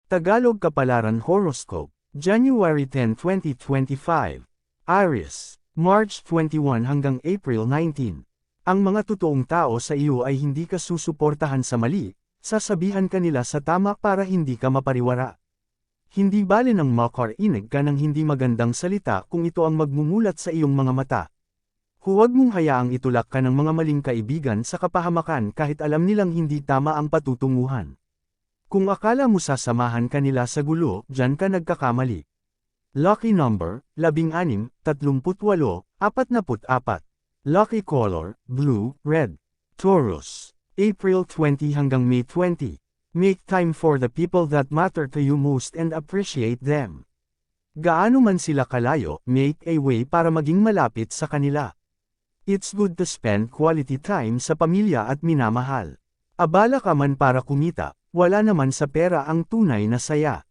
Tagalog Kapalaran Horoscope, January 10, 2025. Aries, March 21 hanggang April 19. Ang mga totoong tao sa iyo ay hindi ka susuportahan sa mali, sasabihan ka nila sa tama para hindi ka mapariwara. Hindi bale ng makarinig ka ng hindi magandang salita kung ito ang magmumulat sa iyong mga mata. Huwag mong hayaang itulak ka ng mga maling kaibigan sa kapahamakan kahit alam nilang hindi tama ang patutunguhan. Kung akala mo sasamahan ka nila sa gulo, diyan ka nagkakamali. Lucky number, 16, 38, 44. Lucky color, blue, red. Taurus, April 20 hanggang May 20. Make time for the people that matter to you most and appreciate them. Gaano man sila kalayo, make a way para maging malapit sa kanila. It's good to spend quality time sa pamilya at minamahal. Abala ka man para kumita, wala naman sa pera ang tunay na saya.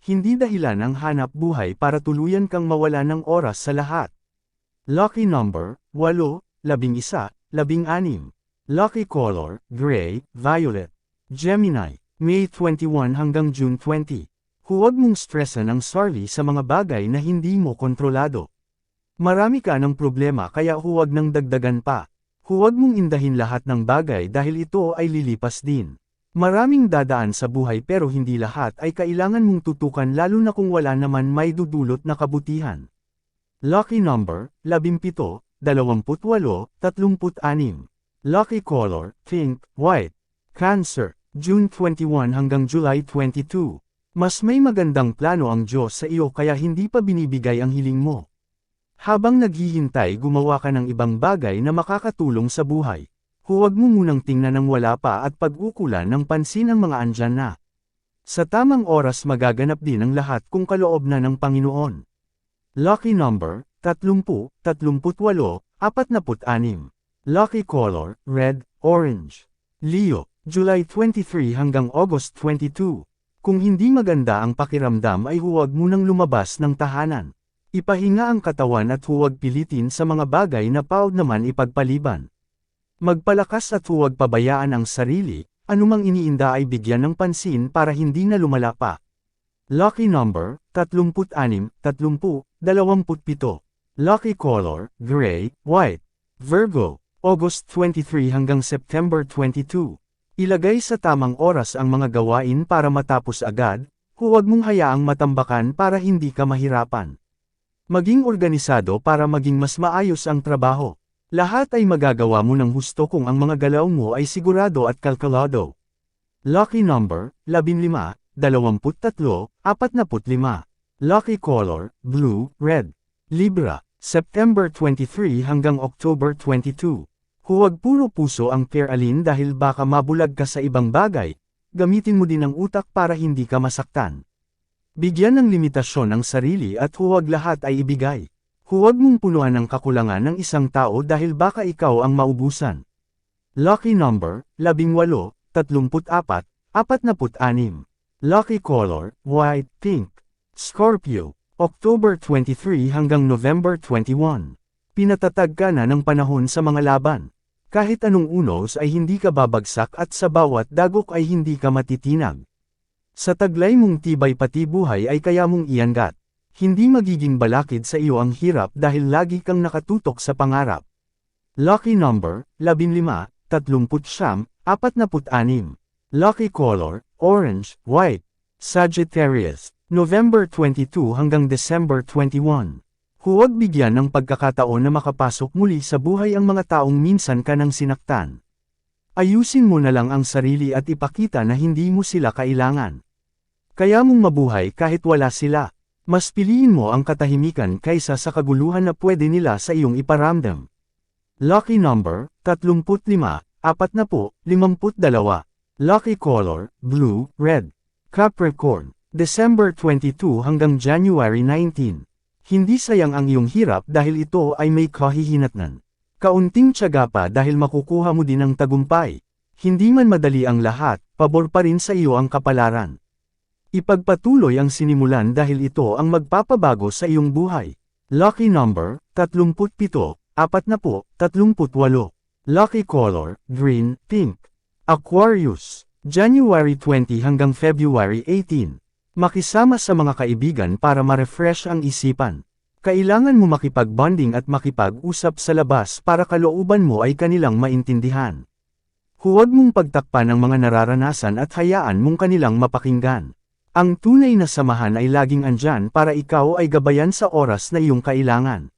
Hindi dahilan ang hanap buhay para tuluyan kang mawala ng oras sa lahat. Lucky number, 8, 11, 16. Lucky color, gray, violet. Gemini, May 21 hanggang June 20. Huwag mong stressan ang sarili sa mga bagay na hindi mo kontrolado. Marami ka ng problema kaya huwag nang dagdagan pa. Huwag mong indahin lahat ng bagay dahil ito ay lilipas din. Maraming dadaan sa buhay pero hindi lahat ay kailangan mong tutukan lalo na kung wala naman may dudulot na kabutihan. Lucky number, 17, 28, 36. Lucky color, pink, white. Cancer, June 21 hanggang July 22. Mas may magandang plano ang Diyos sa iyo kaya hindi pa binibigay ang hiling mo. Habang naghihintay gumawa ka ng ibang bagay na makakatulong sa buhay. Huwag mo munang tingnan ng wala pa at pag-ukulan ng pansin ang mga andyan na. Sa tamang oras magaganap din ang lahat kung kaloob na ng Panginoon. Lucky number, 30, 38, 46. Lucky color, red, orange. Leo, July 23 hanggang August 22. Kung hindi maganda ang pakiramdam ay huwag munang lumabas ng tahanan. Ipahinga ang katawan at huwag pilitin sa mga bagay na paod naman ipagpaliban. Magpalakas at huwag pabayaan ang sarili, anumang iniinda ay bigyan ng pansin para hindi na lumala pa. Lucky number, 36, 30, 27. Lucky color, gray, white. Virgo, August 23 hanggang September 22. Ilagay sa tamang oras ang mga gawain para matapos agad, huwag mong hayaang matambakan para hindi ka mahirapan. Maging organisado para maging mas maayos ang trabaho. Lahat ay magagawa mo ng husto kung ang mga galaw mo ay sigurado at kalkulado. Lucky number, 15, 23, 45. Lucky color, blue, red. Libra, September 23 hanggang October 22. Huwag puro puso ang peralin dahil baka mabulag ka sa ibang bagay, gamitin mo din ang utak para hindi ka masaktan. Bigyan ng limitasyon ang sarili at huwag lahat ay ibigay. Huwag mong punuan ang kakulangan ng isang tao dahil baka ikaw ang maubusan. Lucky number, 18, 34, 46. Lucky color, white, pink. Scorpio, October 23 hanggang November 21. Pinatatag ka na ng panahon sa mga laban. Kahit anong unos ay hindi ka babagsak at sa bawat dagok ay hindi ka matitinag. Sa taglay mong tibay pati buhay ay kaya mong ianggat. Hindi magiging balakid sa iyo ang hirap dahil lagi kang nakatutok sa pangarap. Lucky number, 15, 39, 46. Lucky color, orange, white. Sagittarius, November 22 hanggang December 21. Huwag bigyan ng pagkakataon na makapasok muli sa buhay ang mga taong minsan ka nang sinaktan. Ayusin mo na lang ang sarili at ipakita na hindi mo sila kailangan. Kaya mong mabuhay kahit wala sila. Mas piliin mo ang katahimikan kaysa sa kaguluhan na pwede nila sa iyong iparamdam. Lucky number, 35, 40, 52. Lucky color, blue, red. Capricorn, December 22 hanggang January 19. Hindi sayang ang iyong hirap dahil ito ay may kahihinatnan. Kaunting tiyaga pa dahil makukuha mo din ang tagumpay. Hindi man madali ang lahat, pabor pa rin sa iyo ang kapalaran. Ipagpatuloy ang sinimulan dahil ito ang magpapabago sa iyong buhay. Lucky number, 37, 40, 38. Lucky color, green, pink. Aquarius, January 20 hanggang February 18. Makisama sa mga kaibigan para ma-refresh ang isipan. Kailangan mo makipag-bonding at makipag-usap sa labas para kalooban mo ay kanilang maintindihan. Huwag mong pagtakpan ang mga nararanasan at hayaan mong kanilang mapakinggan. Ang tunay na samahan ay laging andyan para ikaw ay gabayan sa oras na iyong kailangan.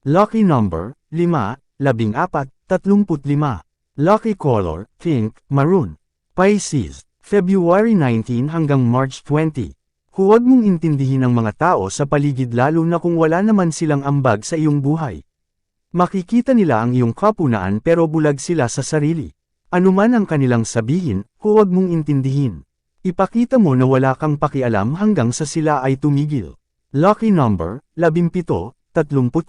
Lucky number, 5, 14, 35. Lucky color, pink, maroon. Pisces, February 19 hanggang March 20. Huwag mong intindihin ang mga tao sa paligid lalo na kung wala naman silang ambag sa iyong buhay. Makikita nila ang iyong kapunaan pero bulag sila sa sarili. Anuman ang kanilang sabihin, huwag mong intindihin. Ipakita mo na wala kang pakialam hanggang sa sila ay tumigil. Lucky number, 17, 34,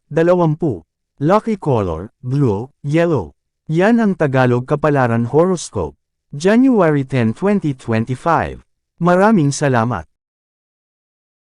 20. Lucky color, blue, yellow. Yan ang Tagalog Kapalaran Horoscope. January 10, 2025. Maraming salamat.